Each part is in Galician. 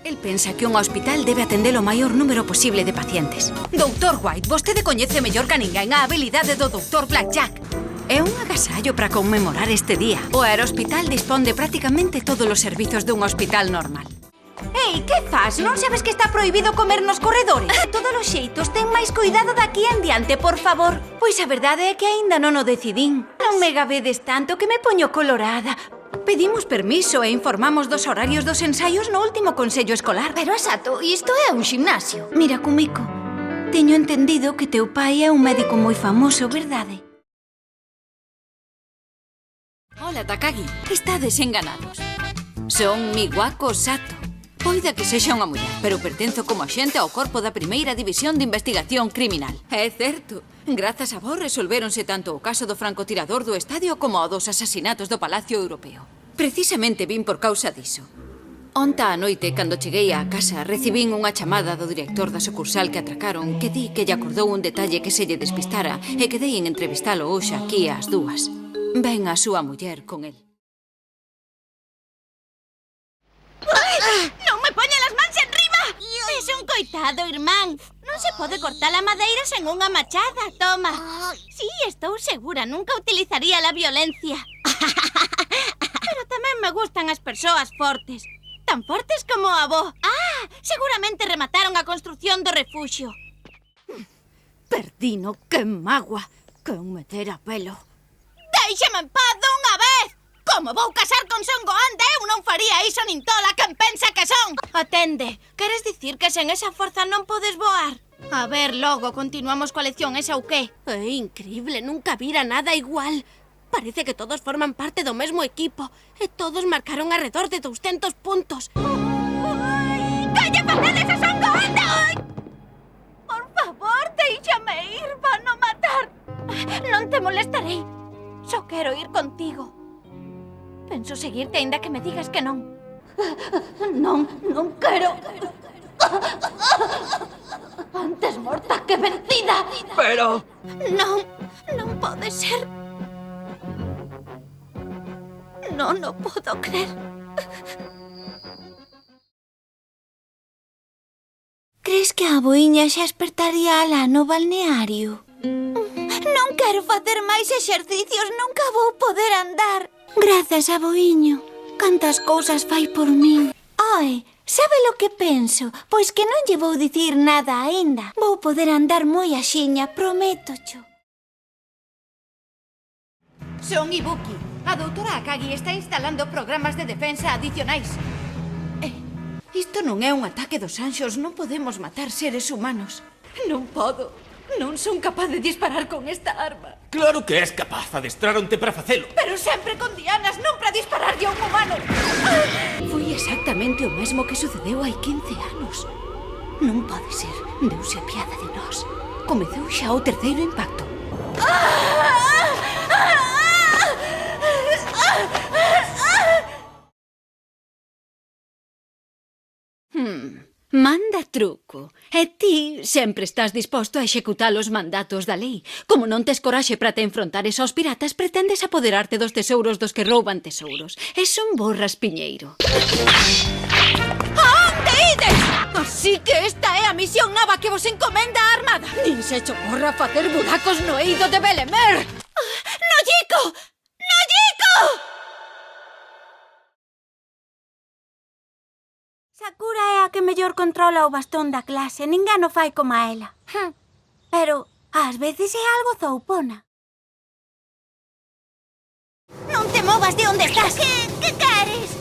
El pensa que un hospital debe atender o maior número posible de pacientes. Doutor White, vostede coñece mellor que ninguén a habilidade do Doutor Blackjack. É un agasallo para conmemorar este día. O Aerohospital dispón de prácticamente todos os servizos dun hospital normal. Ei, que faz? Non sabes que está prohibido comer nos corredores? De todos os xeitos, ten máis cuidado daqui en diante, por favor. Pois a verdade é que aínda non o decidín. Non me gabedes tanto que me poño colorada. Pedimos permiso e informamos dos horarios dos ensaios no último consello escolar. Pero, Sato, isto é un gimnasio. Mira, Kumiko, teño entendido que teu pai é un médico moi famoso, verdade? Hola, Takagi. Estades enganados. Son Miwako Sato. Poida que sexa unha muller, pero pertenzo como axente ao corpo da primeira división de investigación criminal. É certo. Grazas a vos resolvéronse tanto o caso do francotirador do estadio como o dos asasinatos do Palacio Europeo. Precisamente vin por causa diso. Onta á noite, cando cheguei á casa, recibín unha chamada do director da sucursal que atracaron que di que lle acordou un detalle que se lle despistara e quedei en entrevistalo hoxe aquí ás 2. Ven a súa muller con el. Non me poña las mans enriba! Es un coitado, irmán. Non se pode cortar a madeira sen unha machada, toma. Sí, estou segura, nunca utilizaría la violencia. Pero tamén me gustan as persoas fortes. Tan fortes como a vó. Seguramente remataron a construción do refuxio. Perdino, que magua, que un meter a pelo. Déixeme en paz dunha vez! Como vou casar con Son Gohan, eu non faría iso nin tola quen pensa que son. Atende, queres dicir que sen esa forza non podes voar? A ver, logo continuamos coa lección, esa ou que? É increíble, nunca vira nada igual. Parece que todos forman parte do mesmo equipo e todos marcaron alrededor de 200 puntos. ¡Calla, facedes a Son Gohan! Por favor, déixame ir, van a matar. Non te molestarei, só quero ir contigo. Penso seguirte aínda que me digas que non. Non quero. Antes morta que vencida. Pero... Non pode ser. Non o podo creer. Crees que a aboiña xa espertaría alá no balneario? Non quero facer máis exercicios, nunca vou poder andar. Grazas, aboiño. Cantas cousas fai por min. Oi, sabe lo que penso? Pois que non lle vou dicir nada aínda. Vou poder andar moi axiña, prométocho. Son Ibuki. A doutora Akagi está instalando programas de defensa adicionais. Isto non é un ataque dos anxos. Non podemos matar seres humanos. Non podo. Non son capaz de disparar con esta arma. Claro que és capaz, adestráronte para facelo. Pero sempre con dianas, non para dispararlle a un humano. Foi exactamente o mesmo que sucedeu hai 15 anos. Non pode ser. Deuse piada de nós. Comezou xa o terceiro impacto. Manda truco. E ti sempre estás disposto a executar os mandatos da lei. Como non tes coraxe para te enfrontares aos piratas, pretendes apoderarte dos tesouros dos que rouban tesouros. Es un bo raspiñeiro. A onde ides? Así que esta é a misión nova que vos encomenda a Armada. Nin se che ocorra facer buracos no eido de Belemer. Nojiko! Nojiko! Sakura é a que mellor controla o bastón da clase. Ninguén o fai como a ela. Pero ás veces é algo zoupona. Non te movas de onde estás. Que queres?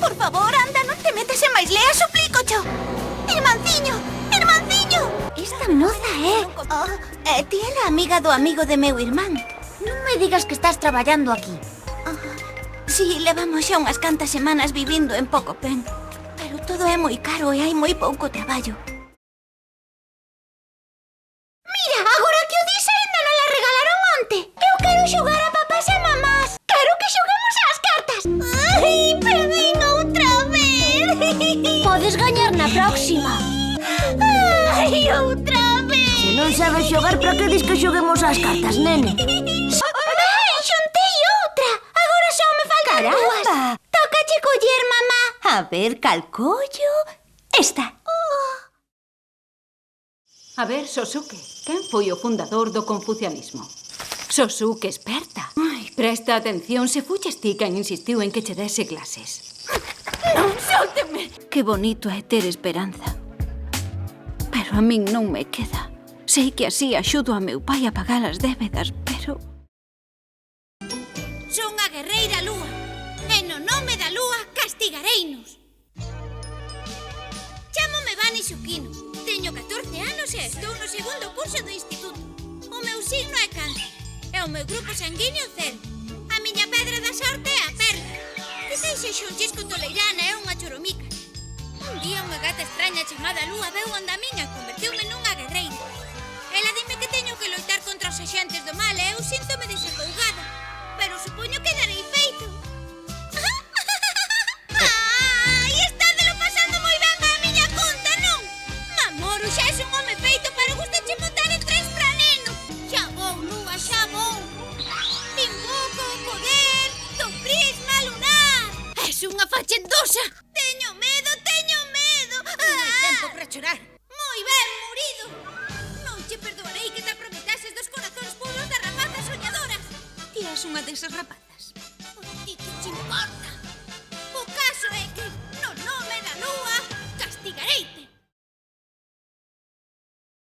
Por favor, anda, non te metas en máis lea, suplícocho. Irmanciño, irmanciño. Esta moza é... ti é a amiga do amigo de meu irmán. Non me digas que estás traballando aquí. Si, levamos xa unhas cantas semanas vivindo en Pocopen. Pero todo é moi caro e hai moi pouco traballo. Mira, agora que o dis ainda non la regalaron onte. Eu quero xogar a papás e mamás. Quero que xoguemos ás cartas. Ai, perdín outra vez. Podes gañar na próxima. Ai, outra vez. Se non sabes xogar, para que dis que xoguemos ás cartas, nene? Ai, xuntei outra. Agora só me faltan dúas. Tócache coller, mamá. A ver, cal collo Esta. A ver, Sosuke, quen foi o fundador do confucianismo? Sosuke experta. Ai, presta atención, se fuches ti quen insistiu en que che dese clases. Non, sólteme! Que bonito é ter esperanza. Pero a min non me queda. Sei que así axudo a meu pai a pagar as débedas, pero... Son a guerreira lúa, e no nome da lúa castigareinos. Chámome Vani Sukino, teño 14 anos e estou no segundo curso do instituto. O meu signo é cáncer, e o meu grupo sanguíneo cero. A miña pedra da sorte é a perla. Quizais sexa un chisco toleirana e unha choromica. Un día unha gata extraña chamada Lúa veu onda a miña e convertiume nunha guerreira. Ela dime que teño que loitar contra os axentes do mal e eu síntome desacougada. Pero supoño que darei feito. Ai, estádelo pasando moi ben a miña conta, non? Mamoru xa és un home feito, pero gustache montar en tres pra neno. Xa vou, Lúa, xa vou. Invoco o poder do prisma lunar. És unha fachendosa. Teño medo, teño medo. Non hai tempo para chorar. Moi ben, murido. Non che perdoarei que te aproveitases dos corazóns puros das rapazas soñadoras. Ti és unha desas rapazas. Ti que te importa?